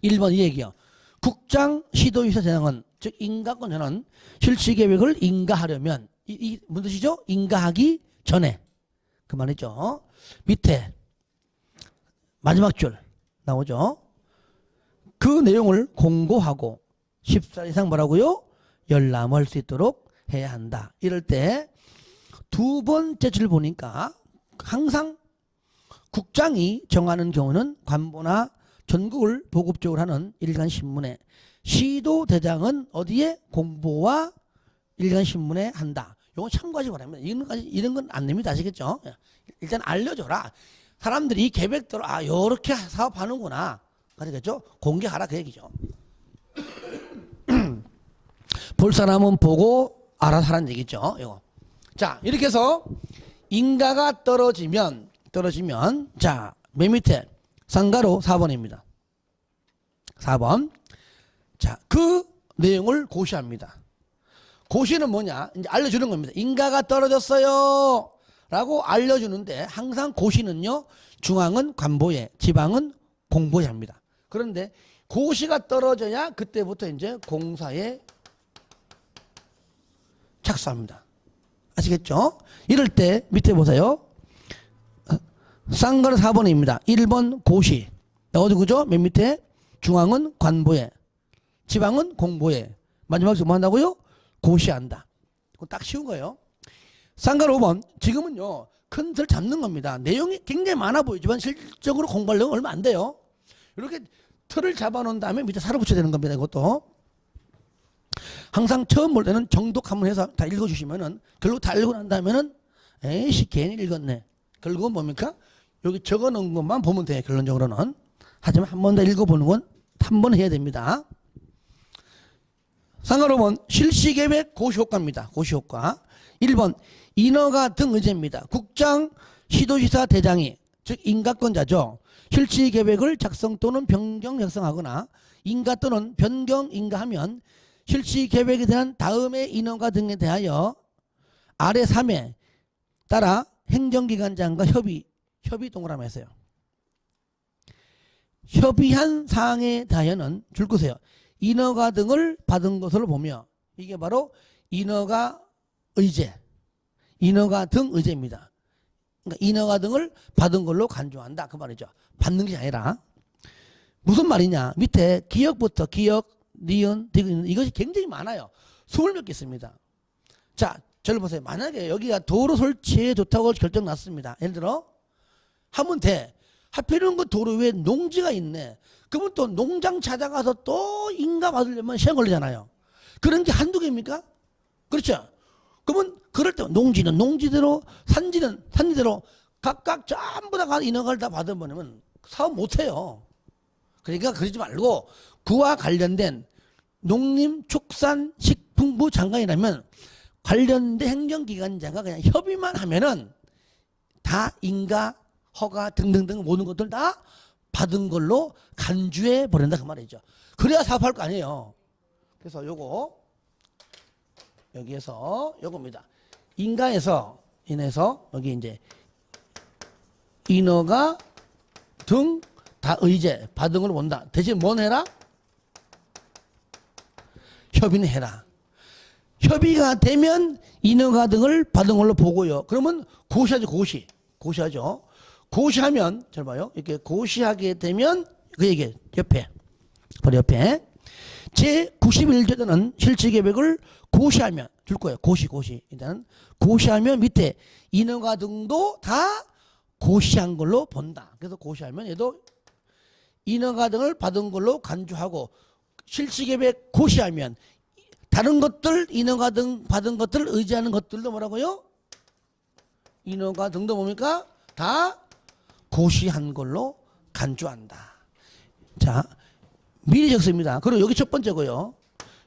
1번 이 얘기요. 국장, 시도지사 대장은 즉 인가권자는 실시계획을 인가하려면 이 무슨 뜻이죠? 인가하기 전에 그 말이죠. 밑에 마지막 줄 나오죠. 그 내용을 공고하고 14일 이상 뭐라고요? 열람할 수 있도록 해야 한다. 이럴 때 두 번째 줄 보니까 항상 국장이 정하는 경우는 관보나 전국을 보급적으로 하는 일간신문에, 시도대장은 어디에 공보와 일간신문에 한다. 이건 참고하시기 바랍니다. 이런 건 안 됩니다. 아시겠죠? 일단 알려줘라. 사람들이 이 계획대로 요렇게 사업하는구나. 아시겠죠? 공개하라 그 얘기죠. 볼 사람은 보고 알아서 하라는 얘기죠. 이거. 자, 이렇게 해서 인가가 떨어지면 자, 맨 밑에 상가로 4번입니다. 4번. 자, 그 내용을 고시합니다. 고시는 뭐냐? 이제 알려주는 겁니다. 인가가 떨어졌어요. 라고 알려주는데 항상 고시는요, 중앙은 관보에, 지방은 공보에 합니다. 그런데 고시가 떨어져야 그때부터 이제 공사에 착수합니다. 아시겠죠? 이럴 때 밑에 보세요. 쌍가로 4번입니다. 1번 고시. 어디 그죠? 맨 밑에 중앙은 관보에, 지방은 공보에. 마지막에 뭐 한다고요? 고시한다. 그거 딱 쉬운 거예요. 쌍가로 5번. 지금은요, 큰 틀 잡는 겁니다. 내용이 굉장히 많아 보이지만 실질적으로 공부하려면 얼마 안 돼요. 이렇게 틀을 잡아놓은 다음에 밑에 살을 붙여야 되는 겁니다. 이것도. 항상 처음 볼 때는 정독 한번 해서 다 읽어주시면은, 결국 다 읽고 난 다음에는, 에이씨, 괜히 읽었네. 결국은 뭡니까? 여기 적어 놓은 것만 보면 돼요. 결론적으로는. 하지만 한 번 더 읽어보는 건 한 번 해야 됩니다. 상가로는 실시계획 고시효과입니다. 고시효과. 1번 인허가 등 의제입니다. 국장, 시도지사 대장이 즉 인가권자죠. 실시계획을 작성 또는 변경 작성하거나 인가 또는 변경 인가하면 실시계획에 대한 다음의 인허가 등에 대하여 아래 3에 따라 행정기관장과 협의 동그라미 했어요. 협의한 사항에 대하여는 줄 것이에요. 인허가 등을 받은 것으로 보며 이게 바로 인허가 의제, 인허가 등 의제입니다. 그러니까 인허가 등을 받은 걸로 간주한다 그 말이죠. 받는 게 아니라 무슨 말이냐? 밑에 기역부터 기역, 니은, 디귿 이것이 굉장히 많아요. 20몇 개 있습니다. 자, 저를 보세요. 만약에 여기가 도로 설치에 좋다고 결정 났습니다. 예를 들어 하면 돼. 하필이면 그 도로 위에 농지가 있네. 그러면 또 농장 찾아가서 또 인가 받으려면 시간 걸리잖아요. 그런 게 한두 개입니까? 그렇죠? 그러면 그럴 때 농지는 농지대로 산지는 산지대로 각각 전부 다 가서 인허가를 다 받아버리면 사업 못해요. 그러니까 그러지 말고 그와 관련된 농림축산식품부 장관이라면 관련된 행정기관장과 그냥 협의만 하면은 다 인가, 허가 등등등 모든 것들 다 받은 걸로 간주해 버린다 그 말이죠. 그래야 사업할 거 아니에요. 그래서 요거 여기에서 요겁니다. 인가에서 인해서 여기 이제 인허가 등 다 의제 받은 걸 본다. 대신 뭔 해라? 협의는 해라. 협의가 되면 인허가 등을 받은 걸로 보고요. 그러면 고시하죠. 고시하죠. 고시하면 잘 봐요. 이렇게 고시하게 되면 그 얘기 옆에 바로 옆에 제 91조에는 실질계획을 고시하면 줄 거예요. 고시 일단 고시하면 밑에 인허가 등도 다 고시한 걸로 본다. 그래서 고시하면 얘도 인허가 등을 받은 걸로 간주하고 실질계획 고시하면 다른 것들 인허가 등 받은 것들을 의지하는 것들도 뭐라고요? 인허가 등도 뭡니까? 다 고시한 걸로 간주한다. 자, 미리 적습니다. 그리고 여기 첫 번째고요.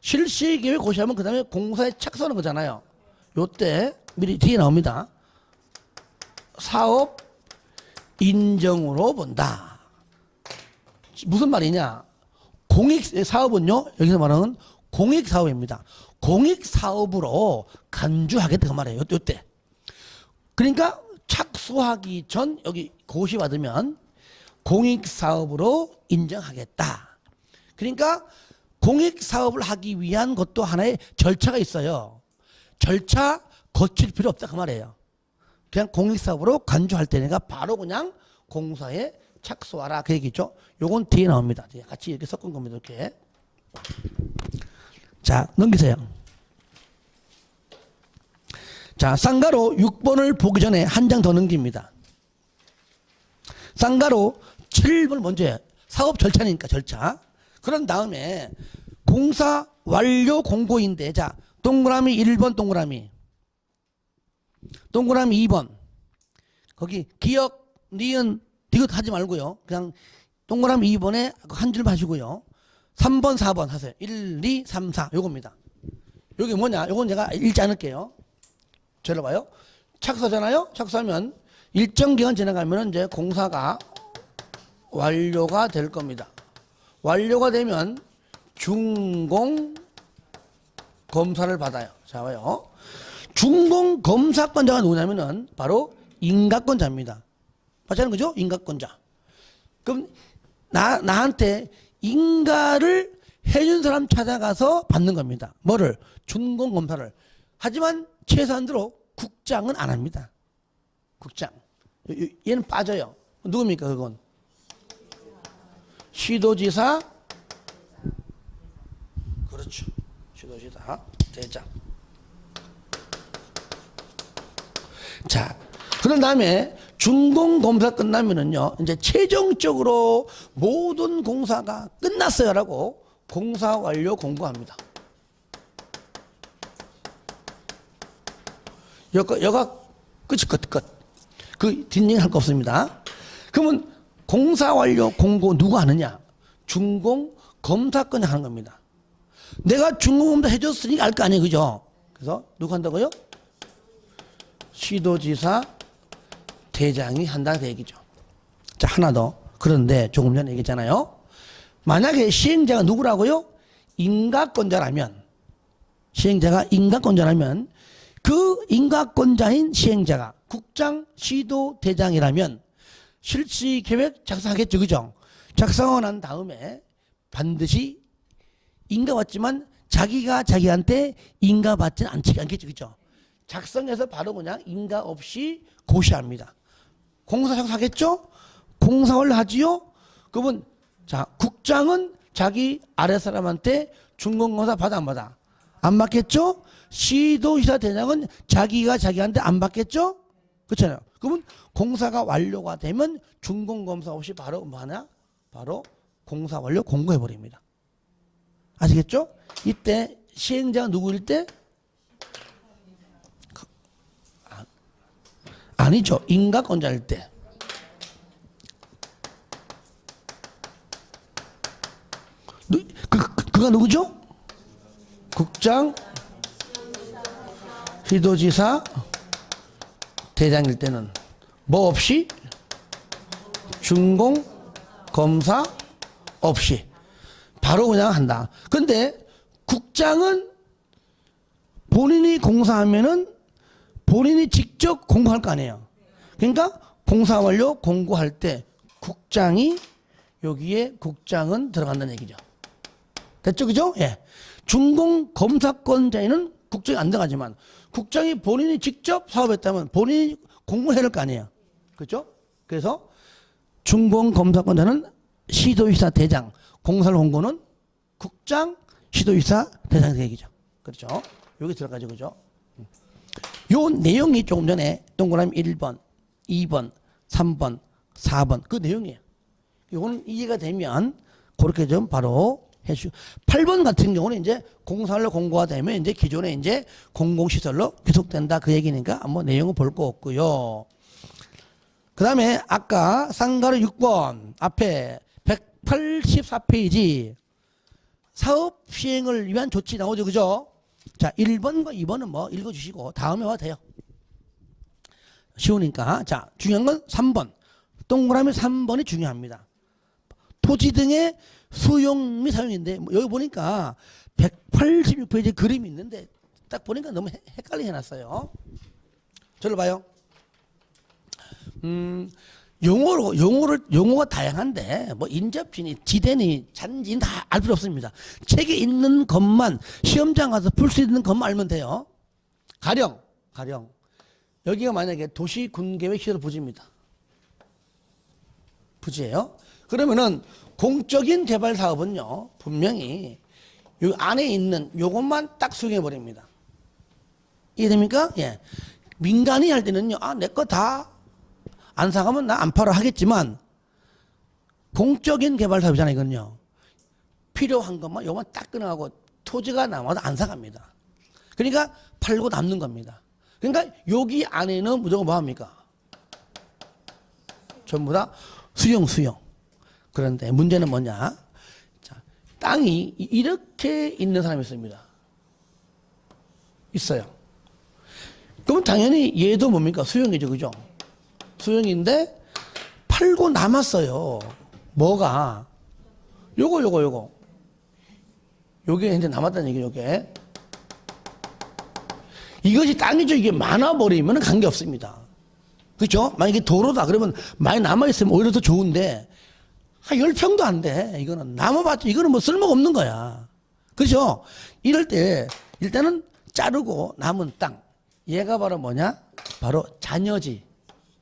실시계획 고시하면 그 다음에 공사에 착수하는 거잖아요. 요때 미리 뒤에 나옵니다. 사업 인정으로 본다. 무슨 말이냐? 공익사업은요, 여기서 말하는 공익사업입니다. 공익사업으로 간주하겠다 그 말이에요. 요때. 그러니까 착수하기 전 여기 고시 받으면 공익사업으로 인정하겠다. 그러니까 공익사업을 하기 위한 것도 하나의 절차가 있어요. 절차 거칠 필요 없다 그 말이에요. 그냥 공익사업으로 간주할 때니까 바로 그냥 공사에 착수하라 그 얘기죠. 요건 뒤에 나옵니다. 같이 이렇게 섞은 겁니다. 이렇게. 자, 넘기세요. 자, 쌍가로 6번을 보기 전에 한 장 더 넘깁니다. 쌍가로 7번 먼저 해요. 사업 절차니까 절차. 그런 다음에 공사 완료 공고인데, 자, 동그라미 1번 동그라미 2번 거기 기역, 니은, 디귿 하지 말고요. 그냥 동그라미 2번에 한 줄 하시고요. 3번, 4번 하세요. 1, 2, 3, 4 요겁니다. 요게 뭐냐? 요건 제가 읽지 않을게요. 들어봐요. 착수하잖아요. 착수하면 일정 기간 지나가면 이제 공사가 완료가 될 겁니다. 완료가 되면 준공 검사를 받아요. 자, 봐요. 준공 검사권자가 누구냐면은 바로 인가권자입니다. 맞지 않은 거죠? 인가권자. 그럼 나한테 인가를 해준 사람 찾아가서 받는 겁니다. 뭐를? 준공 검사를. 하지만 최소한대로 국장은 안 합니다. 국장. 얘는 빠져요. 누굽니까 그건? 시도지사. 그렇죠. 시도지사 대장. 자, 그런 다음에 준공검사 끝나면은요, 이제 최종적으로 모든 공사가 끝났어요라고 공사 완료 공고합니다. 여가 끝이 끝. 그 뒷얘기 할 거 없습니다. 그러면 공사 완료 공고 누가 하느냐? 준공 검사권이 하는 겁니다. 내가 중공검사 해줬으니까 알 거 아니에요. 그죠? 그래서 누구 한다고요? 시도지사 대장이 한다는 얘기죠. 자, 하나 더. 그런데 조금 전에 얘기했잖아요. 만약에 시행자가 누구라고요? 인가권자라면, 시행자가 인가권자라면 그 인가권자인 시행자가 국장, 시도, 대장이라면 실시계획 작성하겠죠. 그죠? 작성하고 난 다음에 반드시 인가받지만 자기가 자기한테 인가받지는 않겠죠. 그죠? 작성해서 바로 그냥 인가 없이 고시합니다. 공사 작성하겠죠? 공사를 하지요? 그러면 자, 국장은 자기 아래 사람한테 준공검사 받아 안 받아? 안 받겠죠? 시도지사 대장은 자기가 자기한테 안 받겠죠? 그렇잖아요. 그러면 공사가 완료가 되면 준공검사 없이 바로 뭐하냐? 바로 공사 완료 공고해버립니다. 아시겠죠? 이때 시행자가 누구일 때? 아니죠. 인가권자일 때. 그가 누구죠? 국장, 시도지사, 대장일 때는 뭐 없이? 준공, 검사 없이 바로 그냥 한다. 근데 국장은 본인이 공사하면은 본인이 직접 공고할 거 아니에요. 그러니까 공사 완료 공고할 때 국장이 여기에 국장은 들어간다는 얘기죠. 됐죠? 그죠? 예. 준공 검사권자에는 국장이 안 들어가지만 국장이 본인이 직접 사업했다면 본인이 공고해야 할 거 아니에요. 그렇죠? 그래서 준공 검사권자는 시도지사 대장, 공사를 공고는 국장, 시도지사 대장 얘기죠. 그렇죠? 여기 들어가죠. 그죠? 요 내용이 조금 전에 동그라미 1번, 2번, 3번, 4번 그 내용이에요. 이거는 이해가 되면 그렇게 좀 바로 해주시고 8번 같은 경우는 이제 공사로 공고가 되면 이제 기존에 이제 공공시설로 계속된다 그 얘기니까 뭐 내용은 볼 거 없고요. 그 다음에 아까 쌍가루 6번 앞에 184페이지 사업 시행을 위한 조치 나오죠. 그죠? 자, 1번과 2번은 뭐 읽어주시고 다음에 와도 돼요. 쉬우니까. 자, 중요한 건 3번. 동그라미 3번이 중요합니다. 토지 등의 수용 및 사용인데 여기 보니까 186페이지 그림이 있는데 딱 보니까 너무 헷갈리게 해놨어요. 저를 봐요. 용어가 다양한데 뭐 인접지니 지대니 잔지니 다 알 필요 없습니다. 책에 있는 것만 시험장 가서 풀 수 있는 것만 알면 돼요. 가령 여기가 만약에 도시군계획시설 부지입니다. 부지예요. 그러면은 공적인 개발 사업은요 분명히 요 안에 있는 요것만 딱 수용해 버립니다. 이해됩니까? 예. 민간이 할 때는요 내 거 다 안 사가면 나 안 팔아 하겠지만 공적인 개발 사업이잖아요. 이건요 필요한 것만 요만 딱 끊어가고 토지가 남아도 안 사갑니다. 그러니까 팔고 남는 겁니다. 그러니까 여기 안에는 무조건 뭐 합니까? 전부 다 수용. 그런데 문제는 뭐냐? 자, 땅이 이렇게 있는 사람이 있습니다. 있어요. 그럼 당연히 얘도 뭡니까? 수용이죠. 그죠? 수용인데 팔고 남았어요. 뭐가? 요거. 요게 이제 남았다는 얘기죠. 요게. 이것이 땅이죠. 이게 많아버리면 관계없습니다. 그렇죠? 만약에 도로다 그러면 많이 남아있으면 오히려 더 좋은데 한 10평도 안 돼. 이거는 남아봤자 이거는 뭐 쓸모가 없는 거야. 그렇죠? 이럴 때 일단은 자르고 남은 땅 얘가 바로 뭐냐? 바로 잔여지.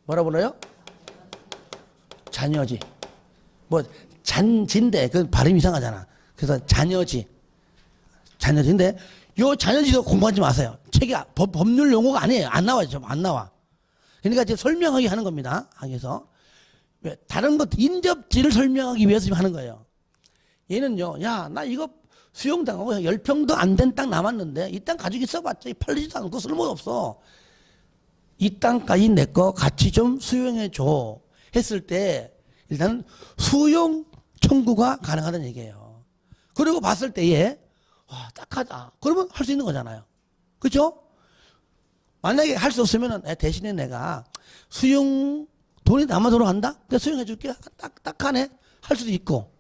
뭐라 불러요? 잔여지. 뭐 잔지인데 그 발음이 이상하잖아. 그래서 잔여지인데 요 잔여지도 공부하지 마세요. 책이 법률 용어가 아니에요. 안 나와요. 좀 안 나와. 그러니까 이제 설명하게 하는 겁니다. 항에서. 왜? 다른 것, 인접지를 설명하기 위해서 지금 하는 거예요. 얘는요, 야, 나 이거 수용당하고 10평도 안 된 땅 남았는데 이 땅 가지고 있어봤자 팔리지도 않고 쓸모도 없어. 이 땅까지 내 거 같이 좀 수용해줘. 했을 때 일단 수용 청구가 가능하다는 얘기예요. 그리고 봤을 때에 와, 딱하다. 그러면 할 수 있는 거잖아요. 그렇죠? 만약에 할 수 없으면 대신에 내가 수용 돈이 남아 들어간다? 내가 수용해 줄게. 딱하네. 할 수도 있고.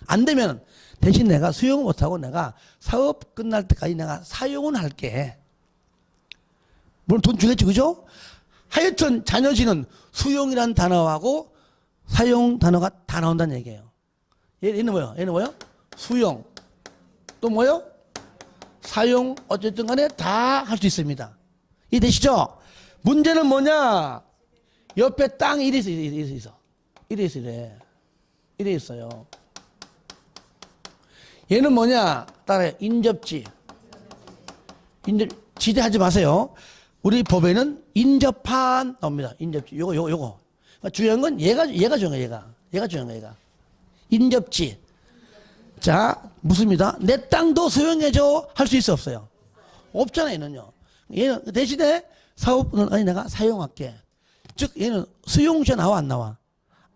안 되면 대신 내가 수용 못하고 내가 사업 끝날 때까지 내가 사용은 할게. 물론 돈 주겠지, 그죠? 하여튼 자녀지는 수용이란 단어하고 사용 단어가 다 나온다는 얘기예요. 얘는 뭐요? 얘는 뭐요? 수용. 또 뭐요? 사용. 어쨌든 간에 다 할 수 있습니다. 이해되시죠? 문제는 뭐냐? 옆에 땅이 이래 있어. 이래 있어. 이래 있어요. 얘는 뭐냐? 따라해. 인접지. 지대하지 마세요. 우리 법에는 인접한 나옵니다. 인접지. 요거. 그러니까 중요한 건 얘가 중요한 거야, 얘가 중요한 거야, 얘가. 인접지. 자, 묻습니다. 내 땅도 수용해줘. 할 수 있어, 없어요? 없잖아, 얘는요. 얘는 대신에 사업은 아니, 내가 사용할게. 즉, 얘는 수용자 나와, 안 나와?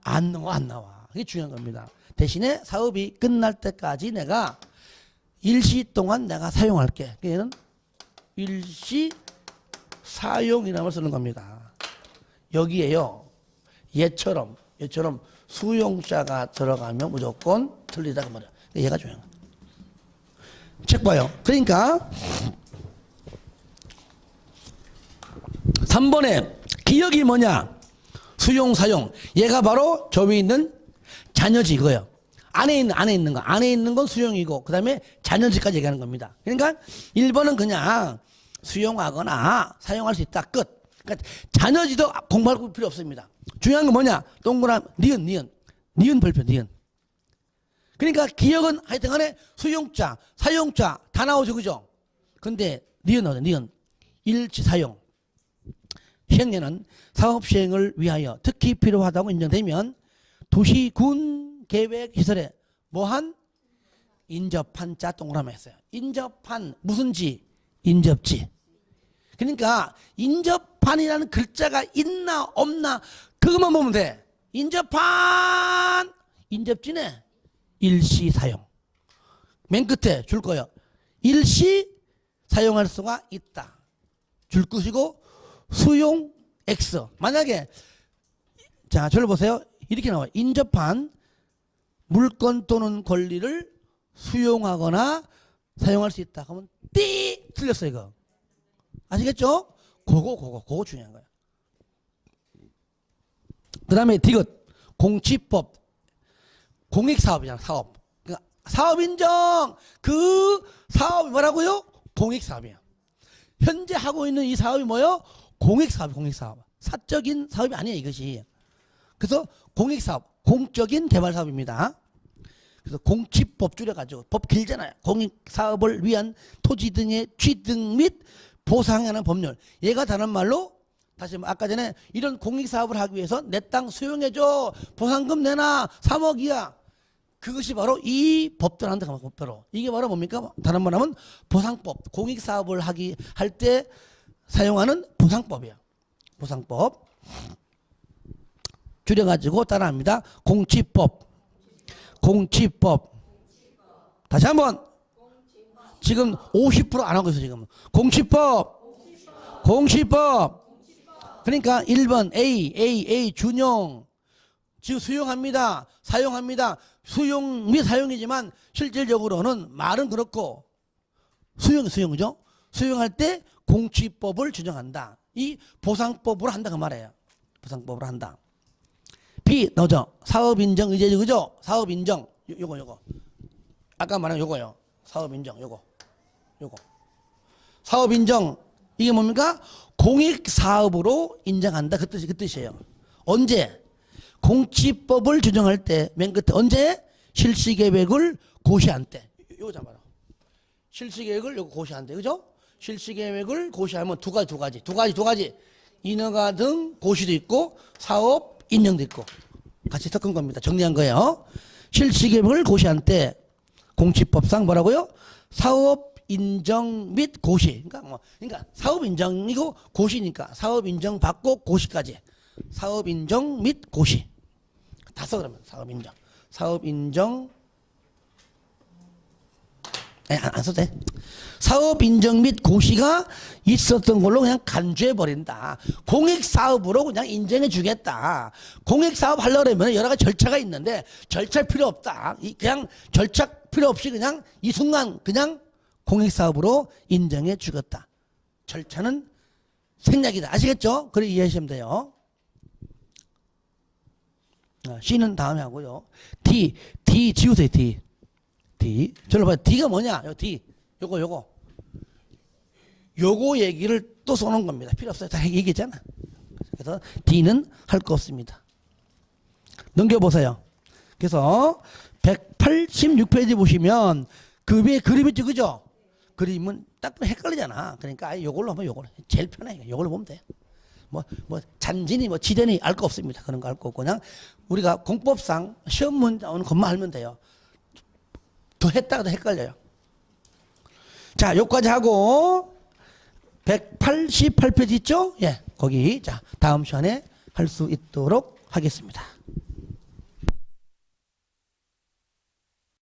안 나와. 그게 중요한 겁니다. 대신에 사업이 끝날 때까지 내가 일시 동안 내가 사용할게. 얘는 일시 사용이라는 걸 쓰는 겁니다. 여기에요. 얘처럼 수용자가 들어가면 무조건 틀리다 그 말이야. 얘가 중요한 거야. 책 봐요. 그러니까 3번에 기억이 뭐냐? 수용, 사용. 얘가 바로 저 위에 있는 자녀지 이거예요. 안에 있는 건 수용이고 그 다음에 자녀지까지 얘기하는 겁니다. 그러니까 1번은 그냥 수용하거나 사용할 수 있다. 끝. 그러니까 자녀지도 공부할 필요 없습니다. 중요한 건 뭐냐? 동그란 니은 별표 니은. 그러니까 기억은 하여튼 간에 수용자, 사용자 다 나오죠. 그죠? 근데 니은 나오죠. 니은. 일치 사용. 시행령은 사업 시행을 위하여 특히 필요하다고 인정되면 도시, 군, 계획, 시설에 뭐한? 인접한 자 동그라미 했어요. 인접한 무슨 지? 인접지. 그러니까 인접한이라는 글자가 있나 없나 그것만 보면 돼. 인접한 인접지네. 일시 사용. 맨 끝에 줄 거예요. 일시 사용할 수가 있다. 줄 것이고 수용 X. 만약에 자 저를 보세요. 이렇게 나와요. 인접한 물건 또는 권리를 수용하거나 사용할 수 있다. 그러면 띠 틀렸어요 이거. 아시겠죠? 그거 중요한 거예요. 그 다음에 디귿 공치법 공익사업이잖아. 사업. 그러니까 사업 인정. 그 사업이 뭐라고요? 공익사업이에요. 현재 하고 있는 이 사업이 뭐예요? 공익사업. 사적인 사업이 아니에요 이것이. 그래서 공익사업 공적인 개발사업입니다. 그래서 공치법 줄여가지고 법 길잖아요. 공익사업을 위한 토지 등의 취득 및 보상하는 법률. 얘가 다른 말로 다시 아까 전에 이런 공익사업을 하기 위해서 내 땅 수용해줘. 보상금 내놔. 3억이야. 그것이 바로 이 법대로 한다. 법대로. 이게 바로 뭡니까? 다른 말 하면 보상법. 공익사업을 할 때 사용하는 보상법이야. 보상법. 줄여가지고 따라합니다. 공치법. 다시 한번. 지금 50% 안 하고 있어 지금. 공치법. 그러니까 1번 A 준용. 지금 수용합니다. 사용합니다. 수용 및 사용이지만 실질적으로는 말은 그렇고 수용이죠. 수용할 때 공치법을 준용한다. 이 보상법으로 한다 그 말이에요. 보상법으로 한다. B 너죠. 사업인정 의제죠. 그죠? 사업인정. 요거. 아까 말한 요거요. 사업인정 요거. 사업인정 이게 뭡니까? 공익사업으로 인정한다. 그 뜻이에요. 언제? 공치법을 준정할 때 맨 끝에 언제? 실시계획을 고시한 때. 요거 잡아라. 실시계획을 요거 고시한 때. 그죠? 실시계획을 고시하면 두 가지. 인허가 등 고시도 있고 사업 인정도 있고 같이 섞은 겁니다. 정리한 거예요. 실시계획을 고시한 때 공치법상 뭐라고요? 사업 인정 및 고시. 그러니까 사업 인정이고 고시니까 사업 인정 받고 고시까지. 사업 인정 및 고시. 다 써 그러면 사업 인정. 안 써도 돼. 사업 인정 및 고시가 있었던 걸로 그냥 간주해 버린다. 공익 사업으로 그냥 인정해 주겠다. 공익 사업 하려면 여러 가지 절차가 있는데 절차 필요 없다. 그냥 절차 필요 없이 그냥 이 순간 그냥 공익 사업으로 인정해 주겠다. 절차는 생략이다. 아시겠죠? 그래 이해하시면 돼요. C는 다음에 하고요. D 지우세요. D. 저로 봐요. D가 뭐냐? D. 요거 얘기를 또 써놓은 겁니다. 필요 없어요. 다 얘기했잖아. 그래서 D는 할 거 없습니다. 넘겨보세요. 그래서 186페이지 보시면 그 위에 그림이 있죠, 그죠? 그림은 딱 보면 헷갈리잖아. 그러니까 아예 요걸로 하면 요걸로 제일 편해. 요걸로 보면 돼요. 뭐 잔진이 지대니 알 거 없습니다. 그런 거 알 거 없고 그냥 우리가 공법상 시험 문제 오는 것만 알면 돼요. 더 했다가도 헷갈려요. 자, 여기까지 하고 188페이지 있죠? 예, 거기 자 다음 시간에 할 수 있도록 하겠습니다.